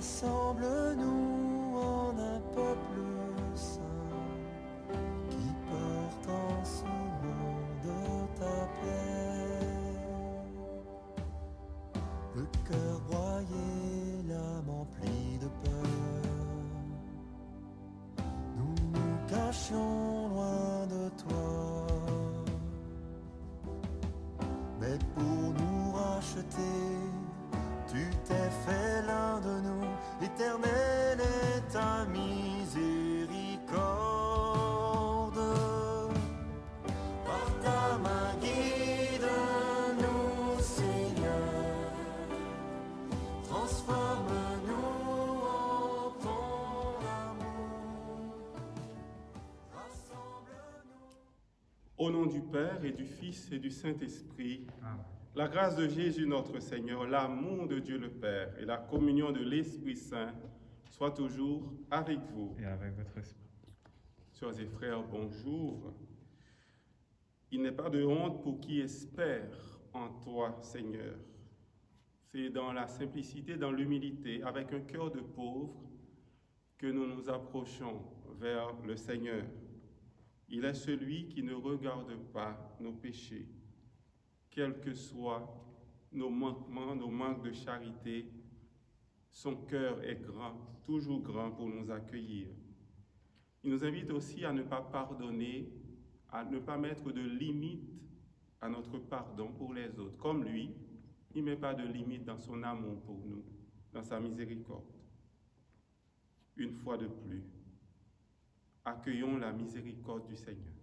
Rassemble-nous en un peuple saint qui porte en son monde ta paix. Le cœur broyé, l'âme emplie de peur, nous nous cachions loin de toi. Mais pour nous racheter, tu t'es fait l'un de nous. Éternelle est ta miséricorde. Par ta main guide-nous, Seigneur. Transforme-nous en ton amour. Rassemble-nous. Au nom du Père et du Fils et du Saint-Esprit, la grâce de Jésus notre Seigneur, l'amour de Dieu le Père et la communion de l'Esprit Saint soient toujours avec vous. Et avec votre esprit. Sœurs et frères, bonjour. Il n'est pas de honte pour qui espère en toi, Seigneur. C'est dans la simplicité, dans l'humilité, avec un cœur de pauvre, que nous nous approchons vers le Seigneur. Il est celui qui ne regarde pas nos péchés, quels que soient nos manquements, nos manques de charité. Son cœur est grand, toujours grand pour nous accueillir. Il nous invite aussi à ne pas pardonner, à ne pas mettre de limite à notre pardon pour les autres. Comme lui, il ne met pas de limite dans son amour pour nous, dans sa miséricorde. Une fois de plus, accueillons la miséricorde du Seigneur.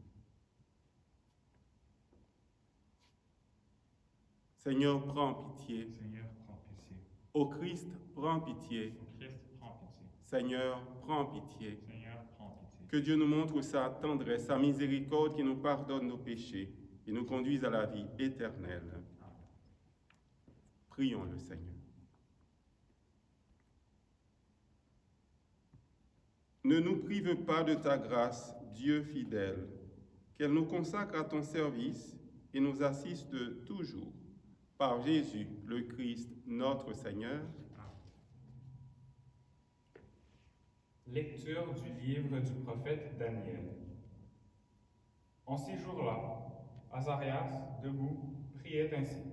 Seigneur, prends pitié. Seigneur, prends pitié. Ô Christ, prends pitié. Christ, prends pitié. Seigneur, prends pitié. Seigneur, prends pitié. Que Dieu nous montre sa tendresse, sa miséricorde qui nous pardonne nos péchés et nous conduise à la vie éternelle. Prions le Seigneur. Ne nous prive pas de ta grâce, Dieu fidèle, qu'elle nous consacre à ton service et nous assiste toujours. Par Jésus, le Christ, notre Seigneur. Lecture du livre du prophète Daniel. En ces jours-là, Azarias, debout, priait ainsi.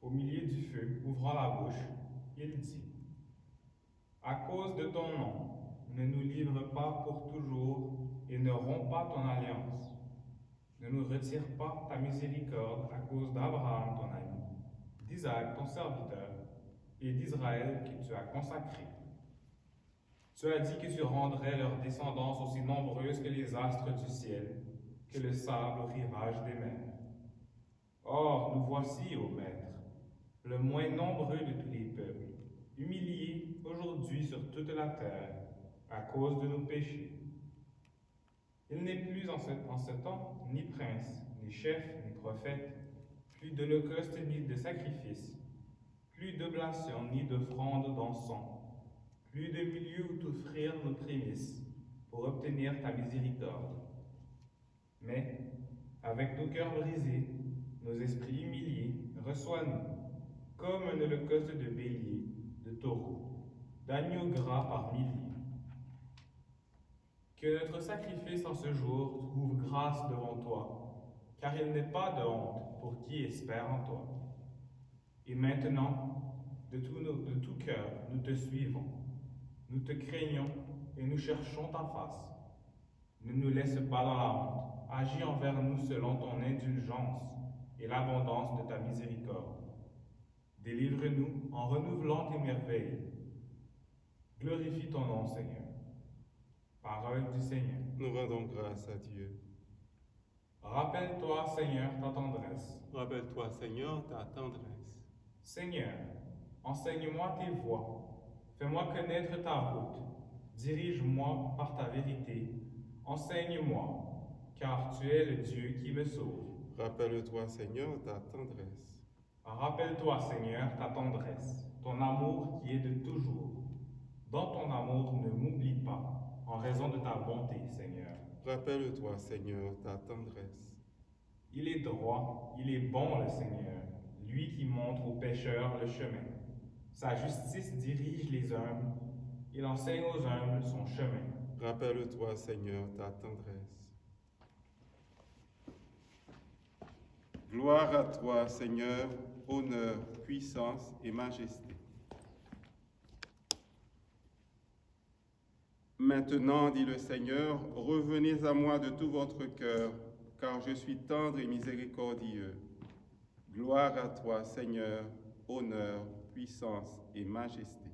Au milieu du feu, ouvrant la bouche, il dit : À cause de ton nom, ne nous livre pas pour toujours et ne romps pas ton alliance. Ne nous retire pas ta miséricorde à cause d'Abraham, ton ami, d'Isaac, ton serviteur, et d'Israël que tu as consacré. Tu as dit que tu rendrais leur descendance aussi nombreuse que les astres du ciel, que le sable au rivage des mers. Or, nous voici, ô Maître, le moins nombreux de tous les peuples, humiliés aujourd'hui sur toute la terre à cause de nos péchés. Il n'est plus en ce temps ni prince, ni chef, ni prophète, plus d'holocauste ni de sacrifice, plus d'oblation ni d'offrande d'encens, plus de milieu où t'offrir nos prémices pour obtenir ta miséricorde. Mais, avec nos cœurs brisés, nos esprits humiliés, reçois-nous, comme un holocauste de bélier, de taureau, d'agneau gras par milliers. Que notre sacrifice en ce jour trouve grâce devant toi, car il n'est pas de honte pour qui espère en toi. Et maintenant, de tout cœur, nous te suivons. Nous te craignons et nous cherchons ta face. Ne nous laisse pas dans la honte. Agis envers nous selon ton indulgence et l'abondance de ta miséricorde. Délivre-nous en renouvelant tes merveilles. Glorifie ton nom, Seigneur. Parole du Seigneur. Nous rendons grâce à Dieu. Rappelle-toi, Seigneur, ta tendresse. Rappelle-toi, Seigneur, ta tendresse. Seigneur, enseigne-moi tes voies. Fais-moi connaître ta route. Dirige-moi par ta vérité. Enseigne-moi, car tu es le Dieu qui me sauve. Rappelle-toi, Seigneur, ta tendresse. Rappelle-toi, Seigneur, ta tendresse, ton amour qui est de toujours. Dans ton amour, ne m'oublie pas, en raison de ta bonté, Seigneur. Rappelle-toi, Seigneur, ta tendresse. Il est droit, il est bon, le Seigneur, lui qui montre aux pécheurs le chemin. Sa justice dirige les humbles. Il enseigne aux humbles son chemin. Rappelle-toi, Seigneur, ta tendresse. Gloire à toi, Seigneur, honneur, puissance et majesté. Maintenant, dit le Seigneur, revenez à moi de tout votre cœur, car je suis tendre et miséricordieux. Gloire à toi, Seigneur, honneur, puissance et majesté.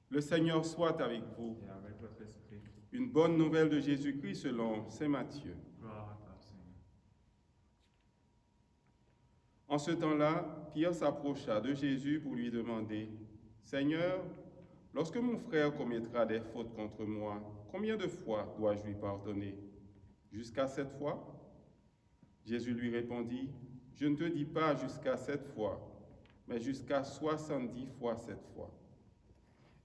Le Seigneur soit avec vous. Et avec votre esprit. Une bonne nouvelle de Jésus-Christ selon saint Matthieu. Gloire à toi, Seigneur. En ce temps-là, Pierre s'approcha de Jésus pour lui demander, « Seigneur, lorsque mon frère commettra des fautes contre moi, combien de fois dois-je lui pardonner? Jusqu'à 7 fois? » Jésus lui répondit, « Je ne te dis pas jusqu'à 7 fois, mais jusqu'à 70 fois 7 fois. »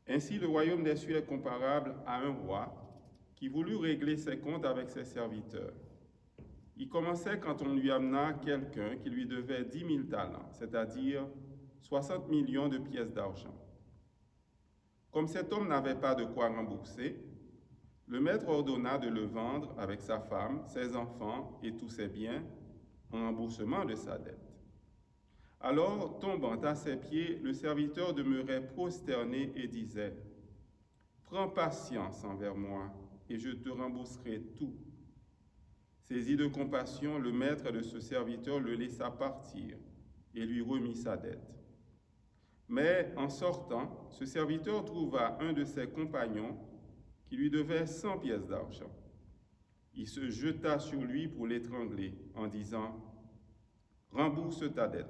Ainsi, le royaume des cieux est comparable à un roi qui voulut régler ses comptes avec ses serviteurs. Il commençait quand on lui amena quelqu'un qui lui devait 10 000 talents, c'est-à-dire 60 millions de pièces d'argent. Comme cet homme n'avait pas de quoi rembourser, le maître ordonna de le vendre avec sa femme, ses enfants et tous ses biens en remboursement de sa dette. Alors, tombant à ses pieds, le serviteur demeurait prosterné et disait, « Prends patience envers moi, et je te rembourserai tout. » Saisi de compassion, le maître de ce serviteur le laissa partir et lui remit sa dette. Mais en sortant, ce serviteur trouva un de ses compagnons qui lui devait 100 pièces d'argent. Il se jeta sur lui pour l'étrangler en disant, « Rembourse ta dette. »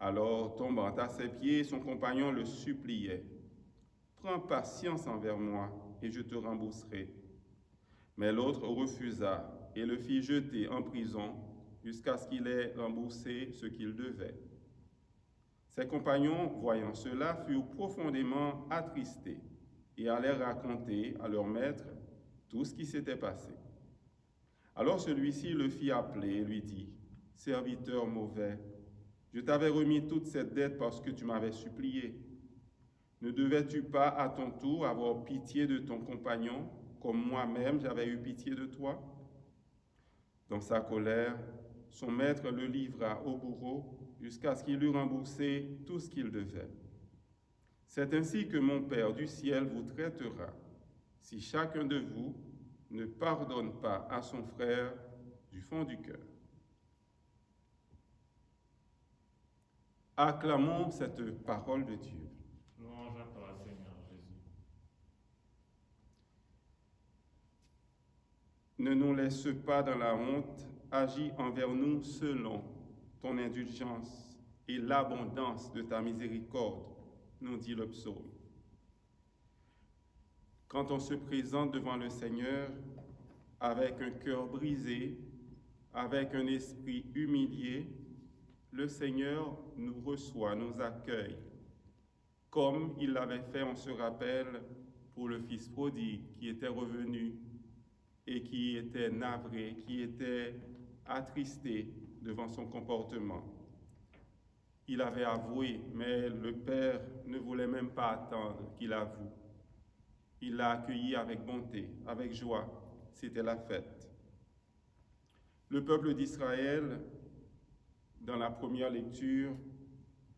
Alors, tombant à ses pieds, son compagnon le suppliait, « Prends patience envers moi, et je te rembourserai. » Mais l'autre refusa et le fit jeter en prison jusqu'à ce qu'il ait remboursé ce qu'il devait. Ses compagnons, voyant cela, furent profondément attristés et allèrent raconter à leur maître tout ce qui s'était passé. Alors celui-ci le fit appeler et lui dit, « Serviteur mauvais, je t'avais remis toute cette dette parce que tu m'avais supplié. Ne devais-tu pas à ton tour avoir pitié de ton compagnon, comme moi-même j'avais eu pitié de toi? » Dans sa colère, son maître le livra au bourreau jusqu'à ce qu'il eût remboursé tout ce qu'il devait. C'est ainsi que mon Père du ciel vous traitera, si chacun de vous ne pardonne pas à son frère du fond du cœur. Acclamons cette parole de Dieu. Louange à toi, Seigneur Jésus. Ne nous laisse pas dans la honte, agis envers nous selon ton indulgence et l'abondance de ta miséricorde, nous dit le psaume. Quand on se présente devant le Seigneur avec un cœur brisé, avec un esprit humilié, le Seigneur nous reçoit, nous accueille, comme il l'avait fait, on se rappelle, pour le fils prodigue qui était revenu et qui était navré, qui était attristé devant son comportement. Il avait avoué, mais le Père ne voulait même pas attendre qu'il avoue. Il l'a accueilli avec bonté, avec joie. C'était la fête. Le peuple d'Israël, dans la première lecture,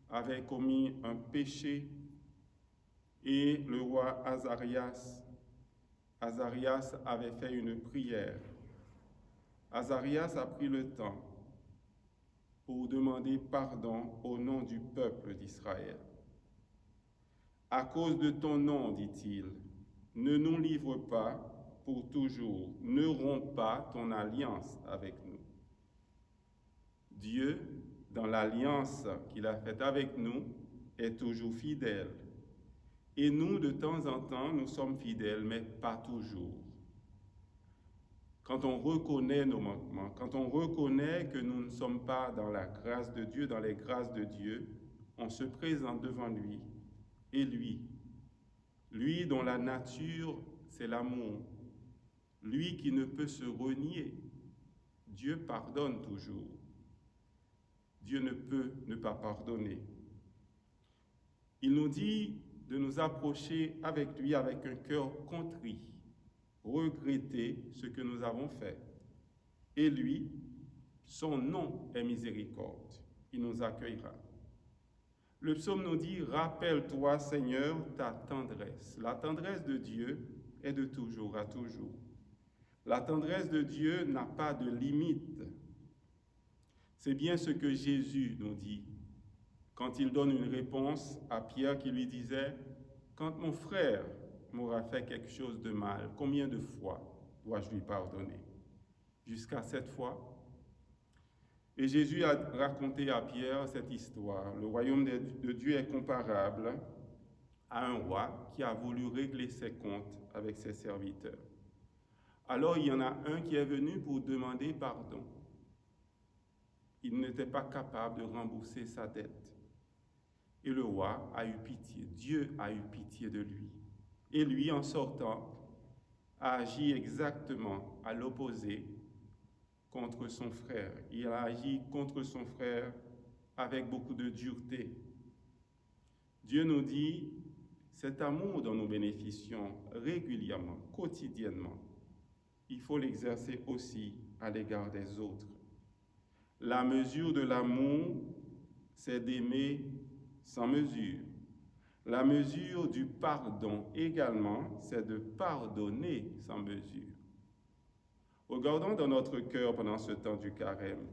avait commis un péché et le roi Azarias avait fait une prière. Azarias a pris le temps pour demander pardon au nom du peuple d'Israël. À cause de ton nom, dit-il, ne nous livre pas pour toujours, ne romps pas ton alliance avec nous. Dieu, dans l'alliance qu'il a faite avec nous, est toujours fidèle. Et nous, de temps en temps, nous sommes fidèles, mais pas toujours. Quand on reconnaît nos manquements, quand on reconnaît que nous ne sommes pas dans la grâce de Dieu, dans les grâces de Dieu, on se présente devant lui. Et lui dont la nature, c'est l'amour, lui qui ne peut se renier, Dieu pardonne toujours. Dieu ne peut ne pas pardonner. Il nous dit de nous approcher avec lui avec un cœur contrit, regretter ce que nous avons fait. Et lui, son nom est miséricorde. Il nous accueillera. Le psaume nous dit, rappelle-toi, Seigneur, ta tendresse. La tendresse de Dieu est de toujours à toujours. La tendresse de Dieu n'a pas de limite. C'est bien ce que Jésus nous dit quand il donne une réponse à Pierre qui lui disait, quand mon frère m'aura fait quelque chose de mal, combien de fois dois-je lui pardonner? Jusqu'à 7 fois? Et Jésus a raconté à Pierre cette histoire. Le royaume de Dieu est comparable à un roi qui a voulu régler ses comptes avec ses serviteurs. Alors il y en a un qui est venu pour demander pardon. Il n'était pas capable de rembourser sa dette. Et le roi a eu pitié, Dieu a eu pitié de lui. Et lui, en sortant, a agi exactement à l'opposé contre son frère. Il a agi contre son frère avec beaucoup de dureté. Dieu nous dit, cet amour dont nous bénéficions régulièrement, quotidiennement, il faut l'exercer aussi à l'égard des autres. La mesure de l'amour, c'est d'aimer sans mesure. La mesure du pardon également, c'est de pardonner sans mesure. Regardons dans notre cœur pendant ce temps du carême.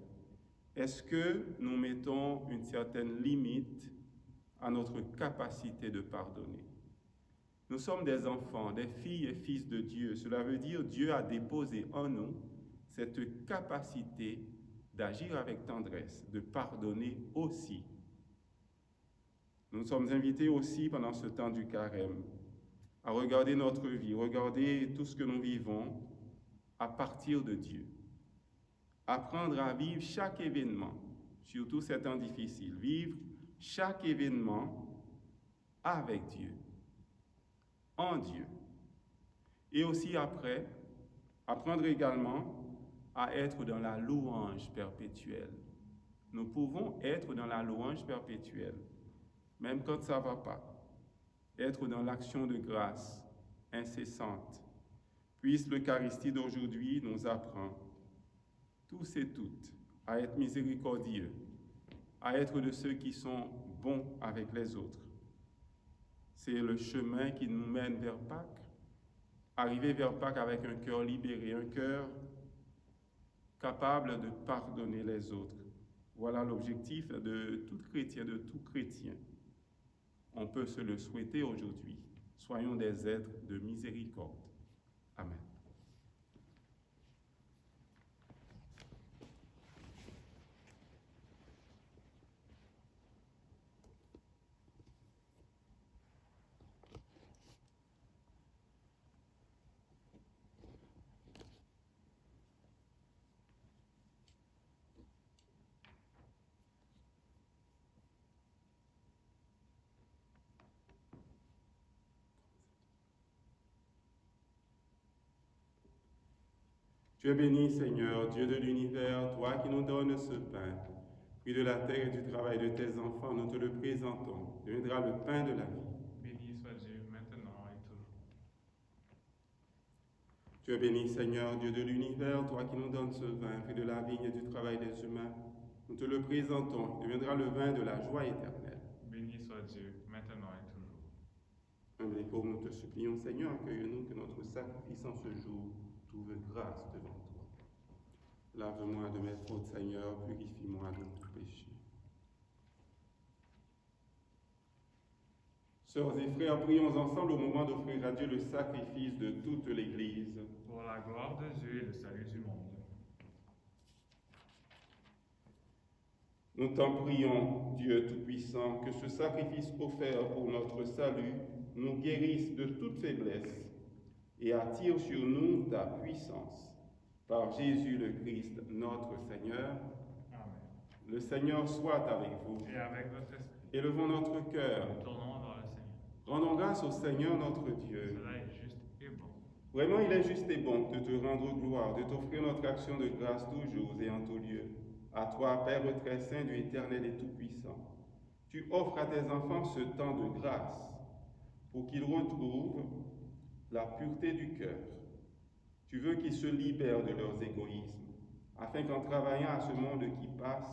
Est-ce que nous mettons une certaine limite à notre capacité de pardonner? Nous sommes des enfants, des filles et fils de Dieu. Cela veut dire que Dieu a déposé en nous cette capacité d'agir avec tendresse, de pardonner aussi. Nous sommes invités aussi pendant ce temps du carême à regarder notre vie, regarder tout ce que nous vivons à partir de Dieu. Apprendre à vivre chaque événement, surtout ces temps difficiles, vivre chaque événement avec Dieu, en Dieu. Et aussi après, apprendre également à être dans la louange perpétuelle. Nous pouvons être dans la louange perpétuelle, même quand ça ne va pas. Être dans l'action de grâce incessante. Puisse l'Eucharistie d'aujourd'hui nous apprendre, tous et toutes, à être miséricordieux, à être de ceux qui sont bons avec les autres. C'est le chemin qui nous mène vers Pâques. Arriver vers Pâques avec un cœur libéré, un cœur capable de pardonner les autres. Voilà l'objectif de tout chrétien, de tout chrétien. On peut se le souhaiter aujourd'hui. Soyons des êtres de miséricorde. Amen. Tu es béni, Seigneur, Dieu de l'univers, toi qui nous donnes ce pain. Fruit de la terre et du travail de tes enfants, nous te le présentons. Deviendra le pain de la vie. Béni soit Dieu, maintenant et toujours. Tu es béni, Seigneur, Dieu de l'univers, toi qui nous donnes ce vin, fruit de la vigne et du travail des humains. Nous te le présentons. Deviendra le vin de la joie éternelle. Béni soit Dieu, maintenant et toujours. Humbles et pauvres, nous te supplions, Seigneur, accueille-nous que notre sacrifice en ce jour trouve grâce devant toi. Lave-moi de mes fautes, Seigneur, purifie-moi de tout péché. Sœurs et frères, prions ensemble au moment d'offrir à Dieu le sacrifice de toute l'Église. Pour la gloire de Dieu et le salut du monde. Nous t'en prions, Dieu Tout-Puissant, que ce sacrifice offert pour notre salut nous guérisse de toute faiblesse et attire sur nous ta puissance. Par Jésus le Christ, notre Seigneur. Amen. Le Seigneur soit avec vous. Et avec votre esprit. Élevons notre cœur. Tournons vers le Seigneur. Rendons grâce au Seigneur notre Dieu. Cela est juste et bon. Vraiment, il est juste et bon de te rendre gloire, de t'offrir notre action de grâce toujours et en tout lieu. À toi, Père très saint, Dieu éternel et tout-puissant. Tu offres à tes enfants ce temps de grâce pour qu'ils retrouvent la pureté du cœur. Tu veux qu'ils se libèrent de leurs égoïsmes, afin qu'en travaillant à ce monde qui passe,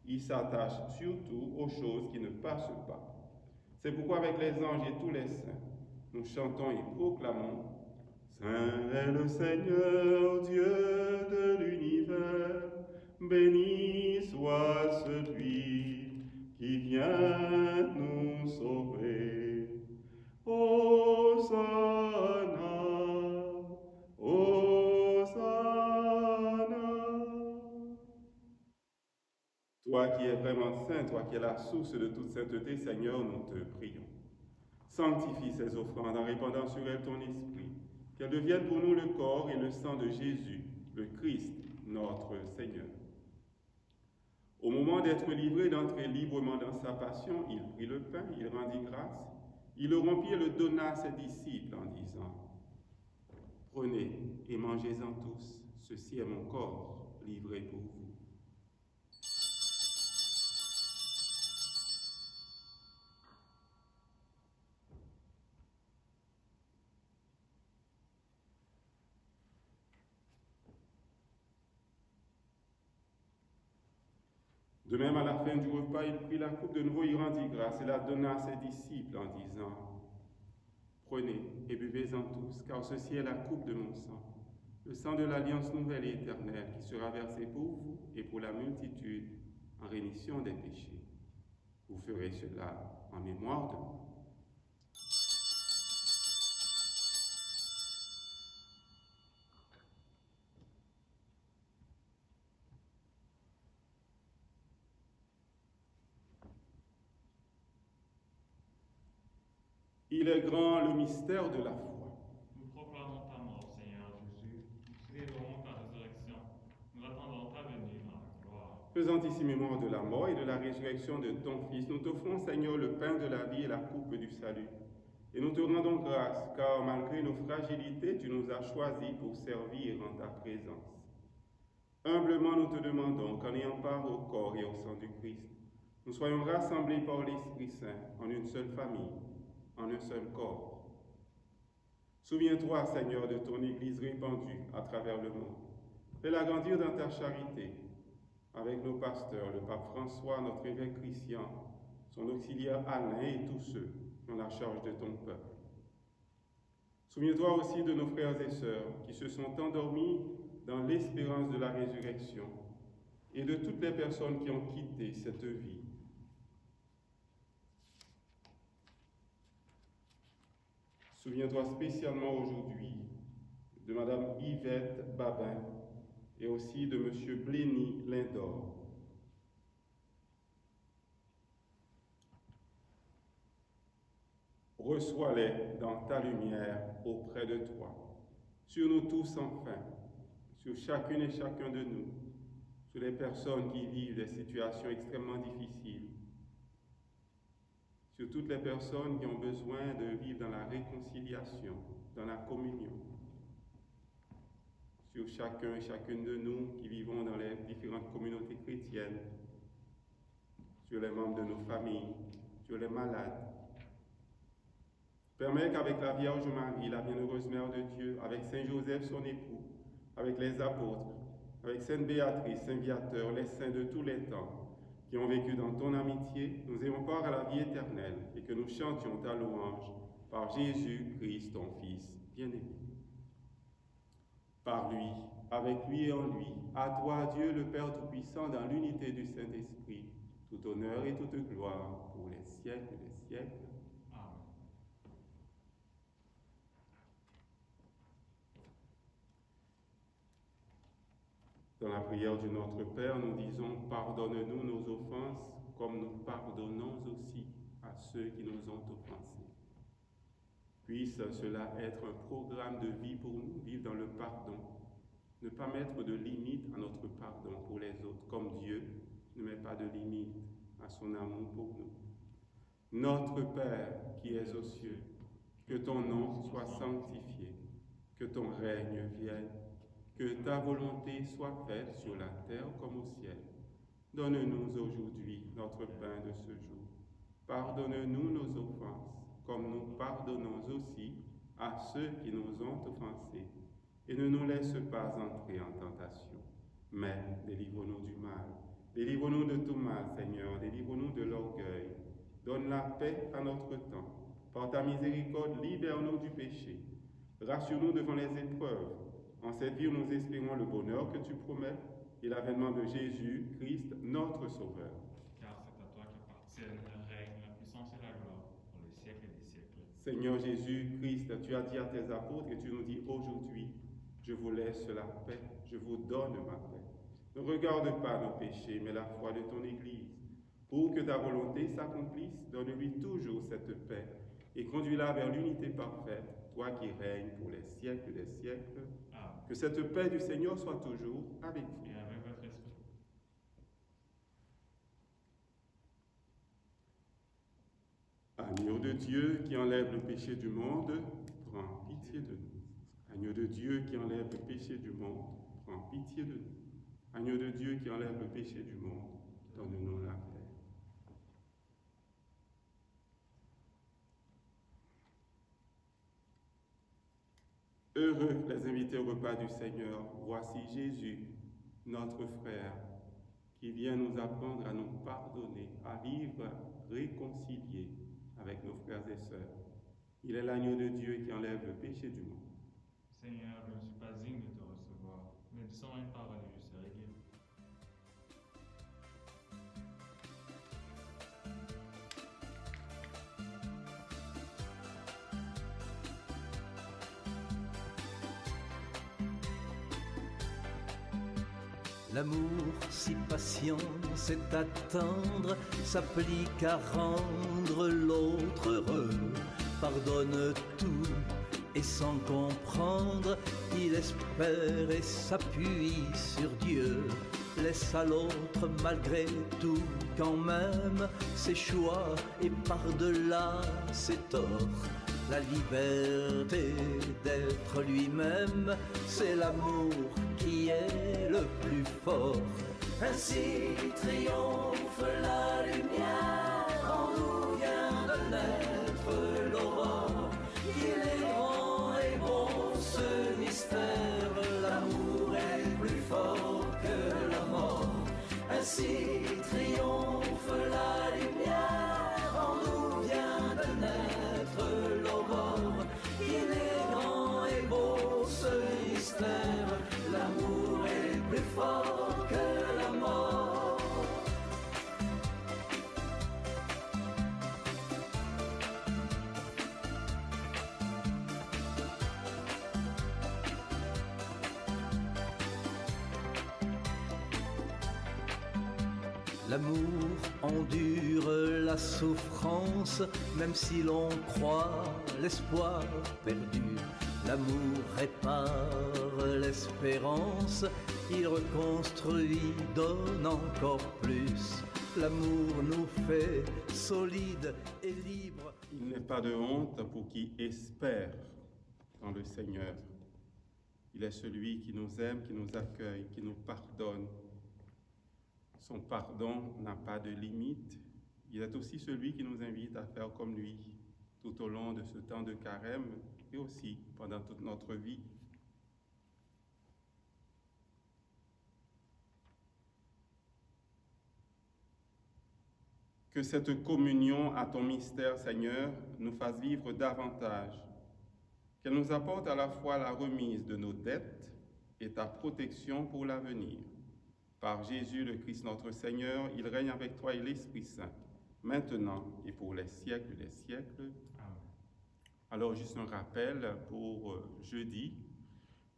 ils s'attachent surtout aux choses qui ne passent pas. C'est pourquoi avec les anges et tous les saints, nous chantons et proclamons « Saint est le Seigneur, Dieu de l'univers, béni soit celui qui vient nous sauver. Hosanna, Hosanna. » Toi qui es vraiment saint, toi qui es la source de toute sainteté, Seigneur, nous te prions. Sanctifie ces offrandes en répandant sur elles ton esprit, qu'elles deviennent pour nous le corps et le sang de Jésus, le Christ, notre Seigneur. Au moment d'être livré, d'entrer librement dans sa passion, il prit le pain, il rendit grâce, il le rompit et le donna à ses disciples en disant « Prenez et mangez-en tous, ceci est mon corps livré pour vous. » De même, à la fin du repas, il prit la coupe de nouveau, il rendit grâce et la donna à ses disciples en disant « Prenez et buvez-en tous, car ceci est la coupe de mon sang, le sang de l'alliance nouvelle et éternelle qui sera versé pour vous et pour la multitude en rémission des péchés. Vous ferez cela en mémoire de moi. » Il est grand le mystère de la foi. Nous proclamons ta mort, Seigneur Jésus. Nous célébrons ta résurrection. Nous attendons ta venue dans la gloire. Faisant ici mémoire de la mort et de la résurrection de ton Fils, nous t'offrons, Seigneur, le pain de la vie et la coupe du salut. Et nous te rendons grâce, car malgré nos fragilités, tu nous as choisis pour servir en ta présence. Humblement, nous te demandons qu'en ayant part au corps et au sang du Christ, nous soyons rassemblés par l'Esprit Saint en une seule famille, en un seul corps. Souviens-toi, Seigneur, de ton Église répandue à travers le monde. Fais-la grandir dans ta charité, avec nos pasteurs, le pape François, notre évêque Christian, son auxiliaire Alain et tous ceux qui ont la charge de ton peuple. Souviens-toi aussi de nos frères et sœurs qui se sont endormis dans l'espérance de la résurrection et de toutes les personnes qui ont quitté cette vie. Souviens-toi spécialement aujourd'hui de Madame Yvette Babin et aussi de Monsieur Blény Lindor. Reçois-les dans ta lumière auprès de toi, sur nous tous enfin, sur chacune et chacun de nous, sur les personnes qui vivent des situations extrêmement difficiles, sur toutes les personnes qui ont besoin de vivre dans la réconciliation, dans la communion, sur chacun et chacune de nous qui vivons dans les différentes communautés chrétiennes, sur les membres de nos familles, sur les malades. Permets qu'avec la Vierge Marie, la bienheureuse Mère de Dieu, avec Saint Joseph son époux, avec les apôtres, avec Sainte Béatrice, Saint Viateur, les saints de tous les temps, qui ont vécu dans ton amitié, nous ayons part à la vie éternelle et que nous chantions ta louange par Jésus-Christ, ton Fils bien-aimé. Par lui, avec lui et en lui, à toi, Dieu le Père Tout-Puissant, dans l'unité du Saint-Esprit, tout honneur et toute gloire pour les siècles des siècles. Amen. Dans la prière du Notre Père, nous disons « Pardonne-nous nos offenses, comme nous pardonnons aussi à ceux qui nous ont offensés. » Puisse cela être un programme de vie pour nous, vivre dans le pardon, ne pas mettre de limite à notre pardon pour les autres, comme Dieu ne met pas de limite à son amour pour nous. Notre Père qui es aux cieux, que ton nom soit sanctifié, que ton règne vienne, que ta volonté soit faite sur la terre comme au ciel. Donne-nous aujourd'hui notre pain de ce jour. Pardonne-nous nos offenses, comme nous pardonnons aussi à ceux qui nous ont offensés. Et ne nous laisse pas entrer en tentation, mais délivre-nous du mal. Délivre-nous de tout mal, Seigneur, délivre-nous de l'orgueil. Donne la paix à notre temps. Par ta miséricorde, libère-nous du péché. Rassure-nous devant les épreuves. En cette vie, nous espérons le bonheur que tu promets et l'avènement de Jésus, Christ, notre Sauveur. Car c'est à toi qu'appartiennent le règne, la puissance et la gloire pour les siècles et des siècles. Seigneur Jésus, Christ, tu as dit à tes apôtres et tu nous dis aujourd'hui, je vous laisse la paix, je vous donne ma paix. Ne regarde pas nos péchés, mais la foi de ton Église. Pour que ta volonté s'accomplisse, donne-lui toujours cette paix et conduis-la vers l'unité parfaite, toi qui règnes pour les siècles des siècles. Amen. Que cette paix du Seigneur soit toujours avec vous. Et avec votre esprit. Agneau de Dieu qui enlève le péché du monde, prends pitié de nous. Agneau de Dieu qui enlève le péché du monde, prends pitié de nous. Agneau de Dieu qui enlève le péché du monde, donne-nous la paix. Heureux les invités au repas du Seigneur, voici Jésus, notre frère, qui vient nous apprendre à nous pardonner, à vivre réconciliés avec nos frères et sœurs. Il est l'agneau de Dieu qui enlève le péché du monde. Seigneur, je ne suis pas digne de te recevoir, mais dis-en une parole et je serai guéri. L'amour si patient, c'est attendre, s'applique à rendre l'autre heureux. Pardonne tout et sans comprendre, il espère et s'appuie sur Dieu. Laisse à l'autre malgré tout quand même ses choix et par-delà ses torts. La liberté d'être lui-même, c'est l'amour qui est le plus fort. Ainsi triomphe la lumière, en nous vient de naître l'aurore. Il est grand et bon ce mystère, l'amour est plus fort que la mort. Ainsi triomphe la lumière, en nous vient de naître l'aurore. Il est grand et beau ce mystère, l'amour est plus fort que la mort. L'amour endure la souffrance, même si l'on croit l'espoir perdu. L'amour répare l'espérance, il reconstruit, donne encore plus. L'amour nous fait solides et libres. Il n'est pas de honte pour qui espère dans le Seigneur. Il est celui qui nous aime, qui nous accueille, qui nous pardonne. Son pardon n'a pas de limite. Il est aussi celui qui nous invite à faire comme lui tout au long de ce temps de carême et aussi pendant toute notre vie. Que cette communion à ton mystère, Seigneur, nous fasse vivre davantage, qu'elle nous apporte à la fois la remise de nos dettes et ta protection pour l'avenir. Par Jésus le Christ notre Seigneur, il règne avec toi et l'Esprit Saint, maintenant et pour les siècles des siècles. Amen. Alors, juste un rappel pour jeudi.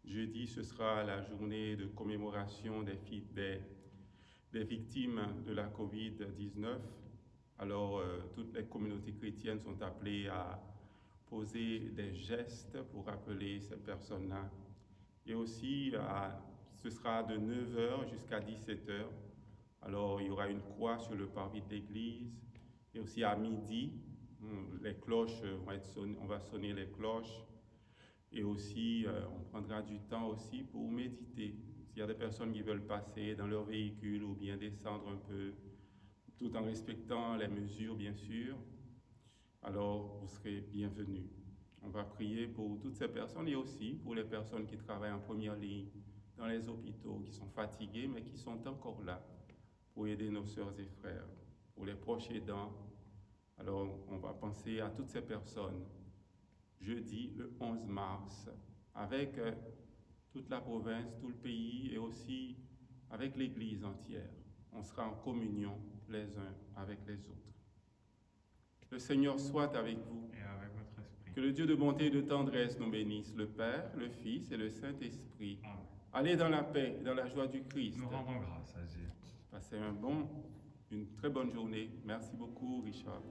Jeudi, ce sera la journée de commémoration des victimes de la COVID-19. Alors, toutes les communautés chrétiennes sont appelées à poser des gestes pour rappeler ces personnes-là. Et aussi, ce sera de 9h jusqu'à 17h. Alors, il y aura une croix sur le parvis de l'église. Et aussi à midi, les cloches vont être sonnées, on va sonner les cloches. Et aussi, on prendra du temps aussi pour méditer. S'il y a des personnes qui veulent passer dans leur véhicule ou bien descendre un peu tout en respectant les mesures, bien sûr, alors vous serez bienvenus. On va prier pour toutes ces personnes et aussi pour les personnes qui travaillent en première ligne dans les hôpitaux, qui sont fatigués, mais qui sont encore là pour aider nos sœurs et frères, pour les proches aidants. Alors, on va penser à toutes ces personnes jeudi, le 11 mars, avec toute la province, tout le pays et aussi avec l'Église entière. On sera en communion les uns avec les autres. Le Seigneur soit avec vous. Et avec votre esprit. Que le Dieu de bonté et de tendresse nous bénisse, le Père, le Fils et le Saint-Esprit. Amen. Allez dans la paix et dans la joie du Christ. Nous rendons grâce à Dieu. Passez une très bonne journée. Merci beaucoup, Richard.